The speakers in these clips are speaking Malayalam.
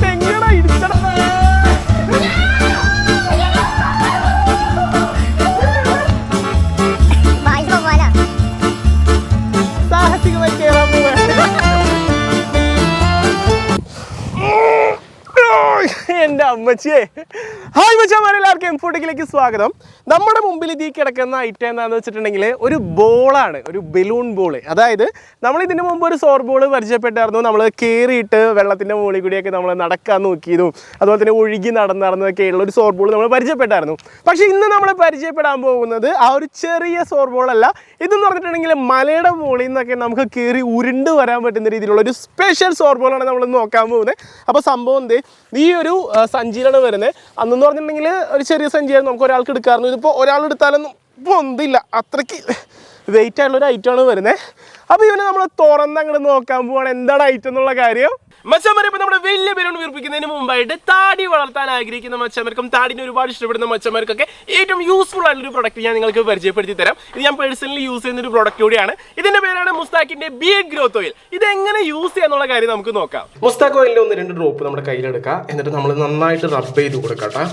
തെങ്ങടാ ഇടിച്ചട. സാഹസികമായി കേറാൻ പോവാ. എൻ്റെ അമ്മച്ചിയെ. ഹായ് മച്ചാമാരെ, എല്ലാവർക്കും എംഫോട്ടിക്കിലേക്ക് സ്വാഗതം. നമ്മുടെ മുമ്പിൽ ഇതിൽ കിടക്കുന്ന ഐറ്റം എന്താണെന്ന് വെച്ചിട്ടുണ്ടെങ്കിൽ ഒരു ബോളാണ്, ഒരു ബലൂൺ ബോൾ. അതായത് നമ്മൾ ഇതിന് മുമ്പ് ഒരു സോർ ബോൾ പരിചയപ്പെട്ടായിരുന്നു. നമ്മൾ കയറിയിട്ട് വെള്ളത്തിൻ്റെ മുകളിൽ കൂടിയൊക്കെ നമ്മൾ നടക്കാൻ നോക്കിയതും അതുപോലെ തന്നെ ഒഴുകി നടന്നതൊക്കെയുള്ള ഒരു സോർ ബോൾ നമ്മൾ പരിചയപ്പെട്ടായിരുന്നു. പക്ഷേ ഇന്ന് നമ്മൾ പരിചയപ്പെടാൻ പോകുന്നത് ആ ഒരു ചെറിയ സോർ ബോളല്ല. ഇതെന്ന് പറഞ്ഞിട്ടുണ്ടെങ്കിൽ മലയുടെ മുകളിൽ നിന്നൊക്കെ നമുക്ക് കയറി ഉരുണ്ട് വരാൻ പറ്റുന്ന രീതിയിലുള്ള ഒരു സ്പെഷ്യൽ സോർ ബോളാണ് നമ്മൾ നോക്കാൻ പോകുന്നത്. അപ്പോൾ സംഭവം എന്ത്, ഈ ഒരു സഞ്ചിയിലാണ് വരുന്നത്. അന്നെന്ന് പറഞ്ഞിട്ടുണ്ടെങ്കിൽ ഒരു ചെറിയ സഞ്ചിയായിരുന്നു, നമുക്ക് ഒരാൾക്ക് എടുക്കാമായിരുന്നു. ഇതിപ്പോൾ ഒരാൾ എടുത്താലൊന്നും പൊന്തില്ല, അത്രയ്ക്ക് വെയിറ്റ് ആയിട്ടുള്ളൊരു ഐറ്റമാണ് വരുന്നത്. അപ്പോൾ ഇവനെ നമ്മൾ തുറന്നങ്ങോട്ട് നോക്കാൻ പോവാണ് എന്താണ് ഐറ്റം എന്നുള്ള കാര്യം. മച്ചാമാരെ, ഇപ്പോൾ നമ്മുടെ വലിയ ബലൂൺ വീർപ്പിക്കുന്നതിന് മുമ്പായിട്ട് താടി വളർത്താൻ ആഗ്രഹിക്കുന്ന മച്ചാമാർക്കും താടിനെ ഒരുപാട് ഇഷ്ടപ്പെടുന്ന മച്ചാമാർക്കൊക്കെ ഏറ്റവും യൂസ്ഫുൾ ആയിട്ടുള്ളൊരു പ്രൊഡക്റ്റ് ഞാൻ നിങ്ങൾക്ക് പരിചയപ്പെടുത്തി തരാം. ഇത് ഞാൻ പേഴ്സണലി യൂസ് ചെയ്യുന്ന ഒരു പ്രൊഡക്റ്റ് കൂടിയാണ്. ഇതിന്റെ പേരാണ് മുസ്താക്കിന്റെ ബിയർഡ് ഗ്രോത്ത് ഓയിൽ. ഇത് എങ്ങനെ യൂസ് ചെയ്യാന്നുള്ള കാര്യം നമുക്ക് നോക്കാം. മുസ്താഖ് ഓയിലിന്റെ 1-2 ഡ്രോപ്പ് നമ്മുടെ കയ്യിലെടുക്കുക, എന്നിട്ട് നമ്മൾ നന്നായിട്ട് റബ്ബ് ചെയ്ത് കൊടുക്കട്ടെ.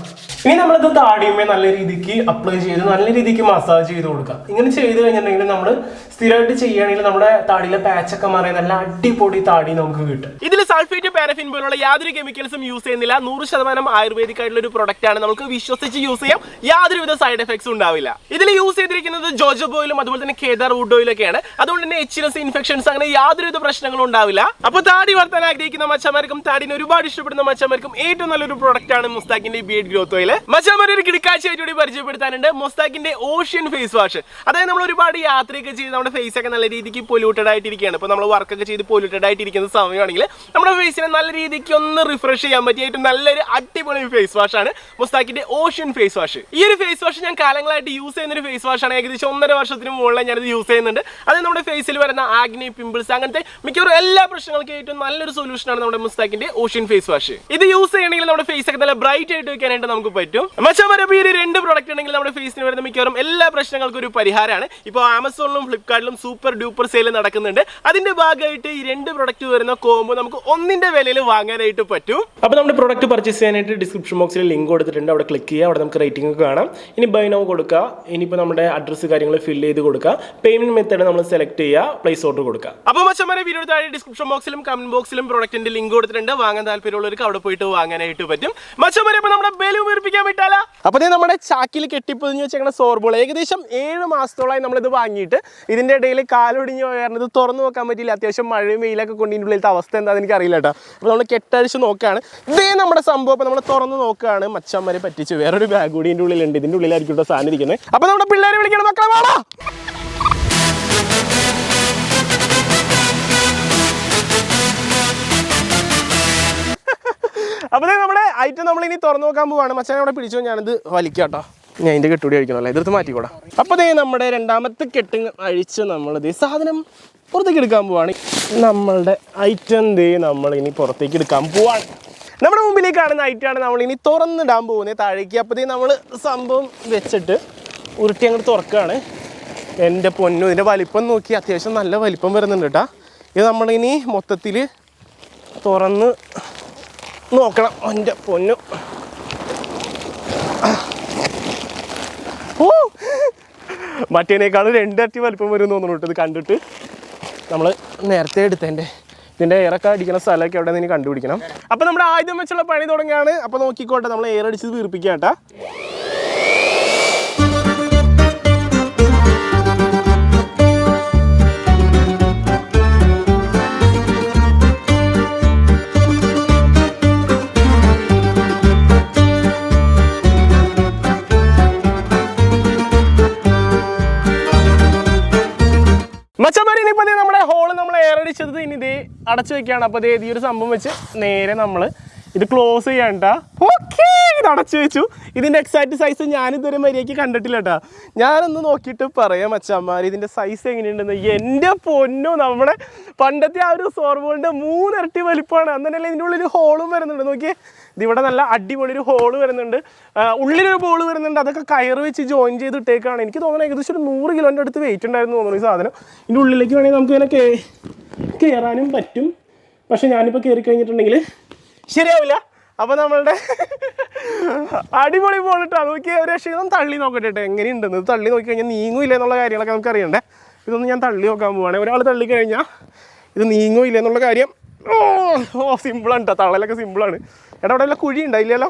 ഇനി നമ്മളിത് താടിയുമേ നല്ല രീതിക്ക് അപ്ലൈ ചെയ്ത് നല്ല രീതിക്ക് മസാജ് ചെയ്ത് കൊടുക്കാം. ഇങ്ങനെ ചെയ്ത് കഴിഞ്ഞിട്ടുണ്ടെങ്കിൽ നമ്മൾ സ്ഥിരമായിട്ട് ചെയ്യുകയാണെങ്കിൽ നമ്മുടെ താടിയിലെ പാച്ചൊക്കെ മാറി നല്ല അടിപൊളി താടി നമുക്ക് കിട്ടും. ഇതിൽ സൾഫേറ്റ്, പാരഫിൻ പോലുള്ള യാതൊരു കെമിക്കൽസും യൂസ് ചെയ്യുന്നില്ല. 100% ആയുർവേദിക് ആയിട്ടുള്ള ഒരു പ്രൊഡക്റ്റ് ആണ്. നമുക്ക് വിശ്വസിച്ച് യൂസ് ചെയ്യാം, യാതൊരുവിധ സൈഡ് എഫക്ട്സും ഉണ്ടാവില്ല. ഇതിൽ യൂസ് ചെയ്തിരിക്കുന്നത് ജോജോബ ഓയിലും അതുപോലെ തന്നെ കേദാർ വുഡ് ഓയിലൊക്കെയാണ്. അതുകൊണ്ട് തന്നെ HNS ഇൻഫെക്ഷൻസ് അങ്ങനെ യാതൊരുവിധ പ്രശ്നങ്ങളും ഉണ്ടാവില്ല. അപ്പോൾ താടി വളർത്താൻ ആഗ്രഹിക്കുന്ന മച്ചാമാർക്കും താടിനെ ഒരുപാട് ഇഷ്ടപ്പെടുന്ന മച്ചാമാർക്കും ഏറ്റവും നല്ലൊരു പ്രൊഡക്റ്റ് ആണ് മുസ്താക്കിന്റെ ബിയർഡ് ഗ്രോത്ത് ഓയിൽ. മച്ചാമാർ ഒരു കിടക്കാഴ്ചയായിട്ട് പരിചയപ്പെടുത്താനുണ്ട് മുസ്താക്കിന്റെ ഓഷ്യൻ ഫേസ് വാഷ്. അതായത് നമ്മൾ ഒരുപാട് യാത്രയൊക്കെ ചെയ്ത് നമ്മുടെ ഫേസ് ഒക്കെ നല്ല രീതിക്ക് പൊല്യൂട്ടഡ് ആയിട്ടിരിക്കുകയാണ്. ഇപ്പോൾ നമ്മൾ വർക്കൊക്കെ ചെയ്ത് പൊല്യൂട്ടഡ് ആയിട്ടിരിക്കുന്ന സമയമാണെങ്കിൽ നമ്മുടെ ഫേസിനെ നല്ല രീതിക്ക് ഒന്ന് റിഫ്രഷ് ചെയ്യാൻ പറ്റിയ ഏറ്റവും നല്ലൊരു അടിപൊളി ഫേസ് വാഷ് ആണ് മുസ്താക്കിന്റെ ഓഷ്യൻ ഫേസ് വാഷ്. ഈ ഒരു ഫേസ് വാഷ് ഞാൻ കാലങ്ങളായിട്ട് യൂസ് ചെയ്യുന്ന ഒരു ഫേസ് വാഷ് ആണ്. ഏകദേശം 1.5 വർഷത്തിന് മുകളിൽ ഞാനിത് യൂസ് ചെയ്യുന്നുണ്ട്. അത് നമ്മുടെ ഫേസിൽ വരുന്ന ആഗ്നി, പിമ്പിൾസ് അങ്ങനത്തെ മിക്കവാറും എല്ലാ പ്രശ്നങ്ങൾക്കും ഏറ്റവും നല്ലൊരു സൊല്യൂഷൻ ആണ് നമ്മുടെ മുസ്താക്കിന്റെ ഓഷ്യൻ ഫേസ് വാഷ്. ഇത് യൂസ് ചെയ്യണമെങ്കിൽ നമ്മുടെ ഫേസ് ഒക്കെ നല്ല ബ്രൈറ്റ് ആയിട്ട് വെക്കാനായിട്ട് നമുക്ക് പറ്റും. മച്ചാമാരെ, ഈ ഒരു 2 പ്രൊഡക്റ്റ് ഉണ്ടെങ്കിൽ നമ്മുടെ ഫേസിന് വരുന്ന മിക്കവാറും എല്ലാ പ്രശ്നങ്ങൾക്കും ഒരു പരിഹാരമാണ്. ഇപ്പോൾ ആമസോണിലും ഫ്ലിപ്കാർട്ടിലും സൂപ്പർ ഡ്യൂപ്പർ സെയിൽ നടക്കുന്നുണ്ട്. അതിന്റെ ഭാഗമായിട്ട് ഈ 2 പ്രൊഡക്റ്റ് വരുന്ന കോംബോ നമുക്ക് ഒന്നിന്റെ വിലയിൽ വാങ്ങാനായിട്ട് പറ്റും. അപ്പോൾ നമ്മുടെ പ്രൊഡക്റ്റ് പർച്ചേസ് ചെയ്യാനായിട്ട് ഡിസ്ക്രിപ്ഷൻ ബോക്സിൽ ലിങ്ക് കൊടുത്തിട്ടുണ്ട്, അവിടെ ക്ലിക്ക് ചെയ്യുക. അവിടെ നമുക്ക് റേറ്റിംഗ് ഒക്കെ കാണാം. ഇനി ബൈ നൗ കൊടുക്കുക. ഇനിയിപ്പോൾ നമ്മുടെ അഡ്രസ്സ് കാര്യങ്ങൾ ഫില്ല് ചെയ്ത് കൊടുക്കുക. പേയ്മെന്റ് മെത്തേഡ് നമ്മൾ സെലക്ട് ചെയ്യുക, പ്ലേസ് ഓർഡർ കൊടുക്കുക. അപ്പോൾ മച്ചാമാരെ, വീഡിയോ താഴെ ഡിസ്ക്രിപ്ഷൻ ബോക്സിലും കമന്റ് ബോക്സിലും പ്രൊഡക്റ്റിന്റെ ലിങ്ക് കൊടുത്തിട്ടുണ്ട്. വാങ്ങാൻ താല്പര്യമുള്ളവർക്ക് അവിടെ പോയിട്ട് വാങ്ങാനായിട്ട് പറ്റും. മച്ചാമാരെ, അപ്പോൾ നമ്മുടെ ബലൂൺ വീർപ്പിക്കാൻ വിട്ടാലോ? അപ്പോൾ നമ്മുടെ ചാക്കിൽ കെട്ടിപ്പൊതിഞ്ഞ് വെച്ചേക്കുന്ന സോർബോൾ ഏകദേശം 7 മാസത്തോളമായി നമ്മളിത് വാങ്ങിയിട്ട് ഇതിന്റെ ഇടയിൽ കാലൊടിഞ്ഞ് പോയായിരുന്നു. ഇത് തുറന്നു നോക്കാൻ പറ്റില്ല. അത്യാവശ്യം മഴയും വെയിലൊക്കെ കൊണ്ട് ഇതിൻ്റെ ഉള്ളിലത്തെ അവസ്ഥ എന്താണെന്ന് എനിക്ക് അറിയില്ല കേട്ടോ. അപ്പോൾ നമ്മൾ കെട്ടഴിച്ച് നോക്കുകയാണ്. ഇതേ നമ്മുടെ സംഭവം. അപ്പോൾ നമ്മൾ തുറന്ന് നോക്കുകയാണ്. മച്ചന്മാരെ പറ്റിച്ച് വേറൊരു ബാഗ് കൂടി ഇതിൻ്റെ ഉള്ളിലുണ്ട്. ഇതിൻ്റെ ഉള്ളിലായിരിക്കും കേട്ടോ സാധനം ഇരിക്കുന്നത്. അപ്പോൾ നമ്മുടെ പിള്ളേരെ വിളിക്കണം, മക്കളെ വാടാ. അപ്പോൾ നമ്മുടെ ഐറ്റം നമ്മൾ ഇനി തുറന്നു നോക്കാൻ പോവാണ്. മച്ചാനെ അവിടെ പിടിച്ചോ, ഞാനിത് വലിക്കാം കേട്ടോ. ഞാൻ അതിൻ്റെ കെട്ടുകൂടി അഴിക്കണമല്ലോ, ഇതെടുത്ത് മാറ്റിക്കൂടാ. അപ്പോൾ നമ്മുടെ 2ാമത്തെ കെട്ട് അഴിച്ച് നമ്മളിത് സാധനം പുറത്തേക്ക് എടുക്കാൻ പോവാണ്. നമ്മളുടെ ഐറ്റം നമ്മളിനി പുറത്തേക്ക് എടുക്കാൻ പോവാണ്. നമ്മുടെ മുമ്പിലേക്ക് കാണുന്ന ഐറ്റമാണ് നമ്മളിനി തുറന്നിടാൻ പോകുന്നത് താഴേക്ക്. അപ്പോൾ നമ്മൾ സംഭവം വെച്ചിട്ട് ഉരുട്ടി അങ്ങോട്ട് തുറക്കുകയാണ്. എൻ്റെ പൊന്നു, ഇതിൻ്റെ വലിപ്പം നോക്കി അത്യാവശ്യം നല്ല വലിപ്പം വരുന്നുണ്ട് കേട്ടോ. ഇത് നമ്മളിനി മൊത്തത്തിൽ തുറന്ന് നോക്കണം. എൻ്റെ പൊന്നു, ഓ മറ്റേനേക്കാളും 2 ഇരട്ടി വലിപ്പം വരും തോന്നുന്നു കേട്ടോ. ഇത് കണ്ടിട്ട് നമ്മൾ നേരത്തെ എടുത്തതിൻ്റെ ഇതിൻ്റെ എയറൊക്കെ അടിക്കുന്ന സ്ഥലമൊക്കെ എവിടെ നിന്ന് കണ്ടുപിടിക്കണം. അപ്പോൾ നമ്മുടെ ആയുധം വെച്ചുള്ള പണി തുടങ്ങുകയാണ്. അപ്പോൾ നോക്കിക്കോട്ടെ, നമ്മൾ എയർ അടിച്ചത് വീർപ്പിക്കുക കേട്ടോ. മച്ചമാരി, ഇനിയിപ്പോൾ നമ്മുടെ ഹോള് നമ്മൾ എയർ അടിച്ചത് ഇനി ഇതേ അടച്ചു വെക്കുകയാണ്. അപ്പോൾ ഈ ഒരു സംഭവം വെച്ച് നേരെ നമ്മൾ ഇത് ക്ലോസ് ചെയ്യണ്ട. ഓക്കെ, ഇത് അടച്ചു വെച്ചു. ഇതിൻ്റെ എക്സാക്ട് സൈസ് ഞാനിതുവരെ മര്യാദയ്ക്ക് കണ്ടിട്ടില്ല കേട്ടോ. ഞാനൊന്ന് നോക്കിയിട്ട് പറയാം മച്ചന്മാർ ഇതിൻ്റെ സൈസ് എങ്ങനെയുണ്ടെന്ന്. എൻ്റെ പൊന്നു, നമ്മുടെ പണ്ടത്തെ ആ ഒരു സോർബോളിൻ്റെ 3 ഇരട്ടി വലിപ്പമാണ്. അന്നല്ലേ ഇതിൻ്റെ ഉള്ളിൽ ഹോളും വരുന്നുണ്ട്. നോക്കിയേ, ഇതിവിടെ നല്ല അടിപൊളി ഒരു ഹോള് വരുന്നുണ്ട്, ഉള്ളിലൊരു ബോൾ വരുന്നുണ്ട്. അതൊക്കെ കയറ് വെച്ച് ജോയിൻ ചെയ്തിട്ടേക്കാണ്. എനിക്ക് തോന്നുന്നത് ഏകദേശം ഒരു 100 കിലോൻ്റെ അടുത്ത് വെയിറ്റ് ഉണ്ടായിരുന്നു തോന്നുന്നു ഈ സാധനം. ഇതിൻ്റെ ഉള്ളിലേക്ക് വേണമെങ്കിൽ നമുക്ക് ഇങ്ങനെ കയറാനും പറ്റും. പക്ഷെ ഞാനിപ്പോൾ കയറി കഴിഞ്ഞിട്ടുണ്ടെങ്കിൽ ശരിയാവില്ല. അപ്പോൾ നമ്മളുടെ അടിപൊളി ബോളിട്ടാ നോക്കി ഒരു രക്ഷയും തള്ളി നോക്കട്ടെ എങ്ങനെയുണ്ടെന്ന്. തള്ളി നോക്കി കഴിഞ്ഞാൽ നീങ്ങുമില്ല എന്നുള്ള കാര്യങ്ങളൊക്കെ നമുക്ക് അറിയണ്ടേ. ഇതൊന്നും ഞാൻ തള്ളി നോക്കാൻ പോവാണ്. ഒരാൾ തള്ളി കഴിഞ്ഞാൽ ഇത് നീങ്ങുമില്ല എന്നുള്ള കാര്യം സിമ്പിളാണ് കേട്ടോ. തള്ളലൊക്കെ സിമ്പിളാണ്. എടാ അവിടെ വല്ല കുഴി ഉണ്ടായില്ലല്ലോ.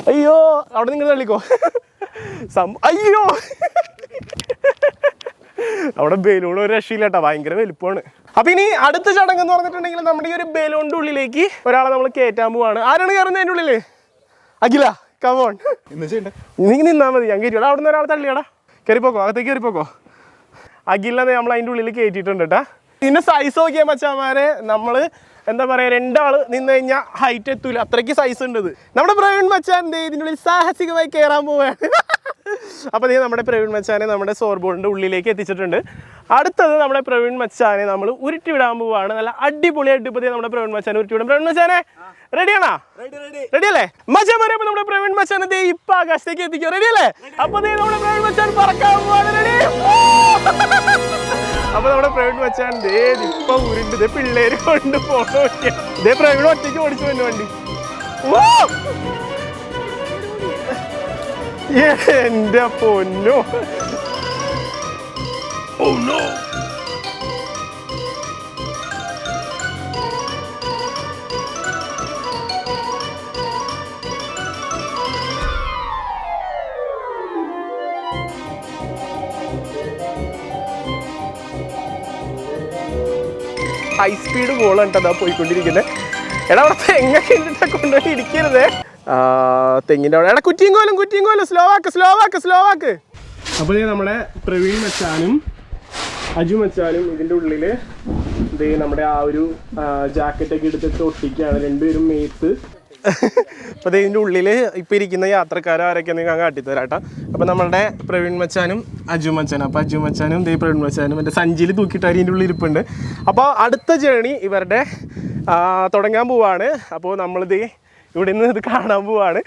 അയ്യോ അവിടെ നിങ്ങൾ തള്ളിക്കോ. അയ്യോ അവിടെ ബലൂൺ ഒരു രക്ഷയില്ല കേട്ടോ, ഭയങ്കര വലുപ്പമാണ്. അപ്പൊ ഇനി അടുത്ത ചടങ്ങ് എന്ന് പറഞ്ഞിട്ടുണ്ടെങ്കിൽ നമ്മുടെ ഈ ഒരു ബലൂണിന്റെ ഉള്ളിലേക്ക് ഒരാളെ നമ്മൾ കയറ്റാൻ പോവാണ്. ആരാണ് കയറുന്നത് അതിൻ്റെ ഉള്ളില്? അഖില, കമോൺ. നീ നിന്നാ മതി, ഞാൻ കയറ്റിയോടാ. അവിടെ നിന്ന് ഒരാൾ തള്ളിയാടാ, കയറിപ്പോക്കോ, അകത്തേക്ക് കയറിപ്പോക്കോ. അഖിലിനെ നമ്മൾ അതിൻ്റെ ഉള്ളിൽ കയറ്റിയിട്ടുണ്ട് കേട്ടാ. ഇതിന്റെ സൈസ് നോക്കിയാൽ മച്ചാമാരെ, നമ്മള് എന്താ പറയാ, രണ്ടാള് നിന്ന് കഴിഞ്ഞാൽ ഹൈറ്റ് എത്തൂല, അത്രയ്ക്ക് സൈസ് ഉണ്ട് ഇത്. നമ്മുടെ പ്രവീൺ മച്ചാൻ ഇതിൻ്റെ ഉള്ളിൽ സാഹസികമായി കയറാൻ പോവുകയാണ്. അപ്പോൾ നമ്മുടെ പ്രവീൺ മച്ചാനെ നമ്മുടെ സോർ ബോളിൻ്റെ ഉള്ളിലേക്ക് എത്തിച്ചിട്ടുണ്ട്. അടുത്തത് നമ്മുടെ പ്രവീൺ മച്ചാനെ നമ്മൾ ഉരുട്ടി വിടാൻ പോവുകയാണ്. നല്ല അടിപൊളിയായിട്ട് ഇപ്പോൾ നമ്മുടെ പ്രവീൺ മച്ചാനെ ഉരുട്ടി വിടാം. പ്രവീൺ മച്ചാനെ റെഡിയാണോ? റെഡി അല്ലേ മച്ചാൻ? പറയുമ്പോൾ നമ്മുടെ പ്രവീൺ മച്ചാനെ ഇപ്പൊ ആകാശത്തേക്ക് എത്തിക്കും. റെഡി അല്ലേ? അപ്പോൾ നമ്മുടെ പ്രവീൺ മച്ചാൻ പറക്കാൻ പോവാണ്. റെഡി? അപ്പൊ നമ്മുടെ പ്രവീൺ മച്ചാൻ ഇപ്പൊ ഉരുണ്ട് പിള്ളേര് കൊണ്ട് പോണോ. ഇതേ പ്രവീൺ ഒറ്റയ്ക്ക് ഓടിച്ചു തന്നെ വണ്ടി. എന്റെ പൊന്നോ. ഹൈ സ്പീഡ് ബോളാണ് കേട്ടോ പോയിക്കൊണ്ടിരിക്കുന്നത്. എടാ അവിടെ തെങ്ങൊക്കെ ഇട്ടിട്ട് കൊണ്ടുപോയി ഇടിക്കരുതേ. തെങ്ങിൻ്റെ അവിടെ എടാ കുറ്റിയും കോലും സ്ലോ ആക്ക്. അപ്പോൾ നമ്മുടെ പ്രവീൺ മച്ചാനും അജു മച്ചാനും ഇതിൻ്റെ ഉള്ളിൽ നമ്മുടെ ആ ഒരു ജാക്കറ്റൊക്കെ എടുത്തിട്ട് ഒട്ടിക്കുകയാണ് രണ്ടുപേരും മേത്ത്. അപ്പോൾ ഇതിൻ്റെ ഉള്ളിൽ ഇപ്പം ഇരിക്കുന്ന യാത്രക്കാർ ആരൊക്കെയാണ് ഞാൻ കാട്ടിത്തരാട്ടോ. അപ്പോൾ നമ്മളുടെ പ്രവീൺ മച്ചാനും അജു മച്ചാനും, അപ്പോൾ അജു മച്ചാനും പ്രവീൺ മച്ചാനും എൻ്റെ സഞ്ചിയിൽ തൂക്കിയിട്ട് അതിൻ്റെ ഉള്ളിൽ ഇരിപ്പുണ്ട്. അപ്പോൾ അടുത്ത ജേണി ഇവരുടെ തുടങ്ങാൻ പോവാണ്. അപ്പോൾ നമ്മളിത് ഇവിടെ നിന്ന് ഇത് കാണാൻ പോവാണ്.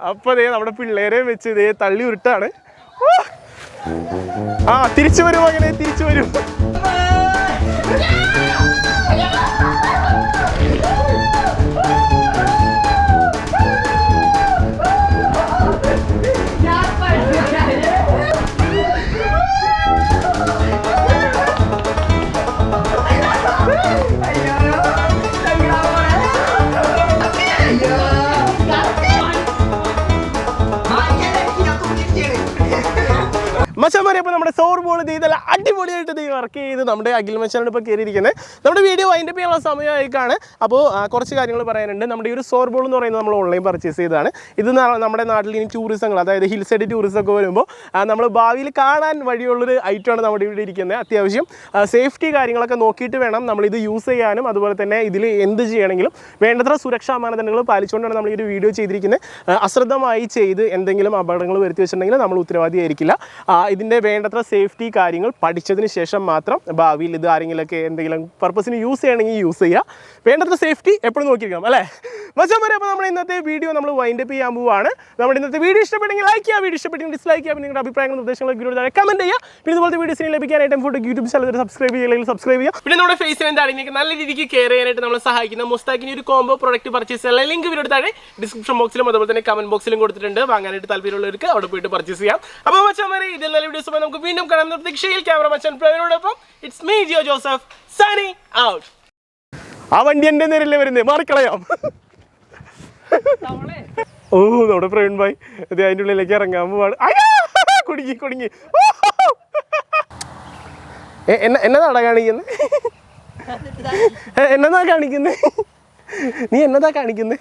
അപ്പോൾ നമ്മുടെ പിള്ളേരെ വെച്ച് തള്ളി ഉരുട്ടാണ്. തിരിച്ചു വരും, അങ്ങനെ തിരിച്ചു വരും. മച്ചാമാരെ അപ്പോൾ നമ്മുടെ സോർ ബോൾ ഇതെല്ലാം അടിപൊളിയായിട്ട് വർക്ക് ചെയ്ത് നമ്മുടെ അഖിൽ മച്ചാനാണ് ഇപ്പോൾ കയറിയിരിക്കുന്നത്. നമ്മുടെ വീഡിയോ വൈൻഡപ്പ് ചെയ്യാനുള്ള സമയമായിക്കാണ്. അപ്പോൾ കുറച്ച് കാര്യങ്ങൾ പറയാനുണ്ട്. നമ്മുടെ ഈ ഒരു സോർ ബോൾ എന്ന് പറയുന്നത് നമ്മൾ ഓൺലൈൻ പർച്ചേസ് ചെയ്തതാണ്. ഇത് നമ്മുടെ നാട്ടിൽ ഇനി ടൂറിസങ്ങൾ, അതായത് ഹിൽ സൈഡ് ടൂറിസം ഒക്കെ വരുമ്പോൾ നമ്മൾ ഭാവിയിൽ കാണാൻ വഴിയുള്ളൊരു ഐറ്റമാണ് നമ്മുടെ ഇവിടെ ഇരിക്കുന്നത്. അത്യാവശ്യം സേഫ്റ്റി കാര്യങ്ങളൊക്കെ നോക്കിയിട്ട് വേണം നമ്മളിത് യൂസ് ചെയ്യാനും. അതുപോലെ തന്നെ ഇതിൽ എന്ത് ചെയ്യണമെങ്കിലും വേണ്ടത്ര സുരക്ഷാ മാനദണ്ഡങ്ങൾ പാലിച്ചുകൊണ്ടാണ് നമ്മൾ ഈ ഒരു വീഡിയോ ചെയ്തിരിക്കുന്നത്. അശ്രദ്ധമായി ചെയ്ത് എന്തെങ്കിലും അപകടങ്ങൾ വരുത്തി വെച്ചിട്ടുണ്ടെങ്കിൽ നമ്മൾ ഉത്തരവാദിയായിരിക്കില്ല. ഇതിൻ്റെ വേണ്ടത്ര സേഫ്റ്റി കാര്യങ്ങൾ പഠിച്ചതിന് ശേഷം മാത്രം ഭാവിയിൽ ഇത് ആരെങ്കിലുമൊക്കെ എന്തെങ്കിലും പർപ്പസിന് യൂസ് ചെയ്യണമെങ്കിൽ യൂസ് ചെയ്യുക. വേണ്ടത്ര സേഫ്റ്റി എപ്പോഴും നോക്കിയിരിക്കണം അല്ലേ മച്ചാമാരെ? അപ്പോൾ നമ്മുടെ ഇന്നത്തെ വീഡിയോ നമ്മൾ വൈൻഡപ്പ് ചെയ്യാൻ പോവുകയാണ്. നമ്മുടെ ഇന്നത്തെ വീഡിയോ ഇഷ്ടപ്പെട്ടെങ്കിൽ ലൈക്ക് ചെയ്യുക, വീഡിയോ ഇഷ്ടപ്പെട്ടെങ്കിൽ ഡിസ്ലൈക്ക് ചെയ്യുക, നിങ്ങളുടെ അഭിപ്രായങ്ങളും നിർദ്ദേശങ്ങളും വീഡിയോ താഴെ കമൻറ്റ് ചെയ്യുക. പിന്നെ ഇതുപോലത്തെ വീഡിയോസിനെ ലഭിക്കാനായിട്ട് ഫുഡ് യൂട്യൂബ് ചാനൽ സബ്സ്ക്രൈബ് ചെയ്യുക. പിന്നെ നമ്മുടെ ഫേസിന് എന്താണെങ്കിൽ നല്ല രീതിക്ക് കെയർ ചെയ്യാനായിട്ട് നമ്മളെ സഹായിക്കുന്ന മുസ്താക്കിന് ഒരു കോംബോ പ്രോഡക്റ്റ് പർച്ചേസ് ചെയ്യാൻ ലിങ്ക് വീഡിയോ താഴെ ഡിസ്ക്രിപ്ഷൻ ബോക്സിലും അതുപോലെ തന്നെ കമന്റ് ബോക്സിലും കൊടുത്തിട്ടുണ്ട്. വാങ്ങാനായിട്ട് താല്പര്യമുള്ളവർക്ക് അവിടെ പോയിട്ട് പർച്ചേസ് ചെയ്യാം. അപ്പോൾ മച്ചാമാരെ ഇതിൽ നല്ല വീഡിയോസ് നമുക്ക് വീണ്ടും കാണാം. പ്രതീക്ഷയിൽ ക്യാമറ മച്ചാൻ പ്രവീണോടൊപ്പം it's me Jio Joseph signing out. ആ വണ്ടി എൻ്റെ നേരല്ലേ വരുന്നത്, മാറിക്കളയാം. ഓ നമ്മുടെ പ്രവീൺ ഭായ് ഇത് അതിൻ്റെ ഉള്ളിലേക്ക് ഇറങ്ങാൻ പോവാണ്. കുടുങ്ങി എന്നതാടാ കാണിക്കുന്നത്? എന്നതാ കാണിക്കുന്നത്? നീ എന്നതാ കാണിക്കുന്നത്?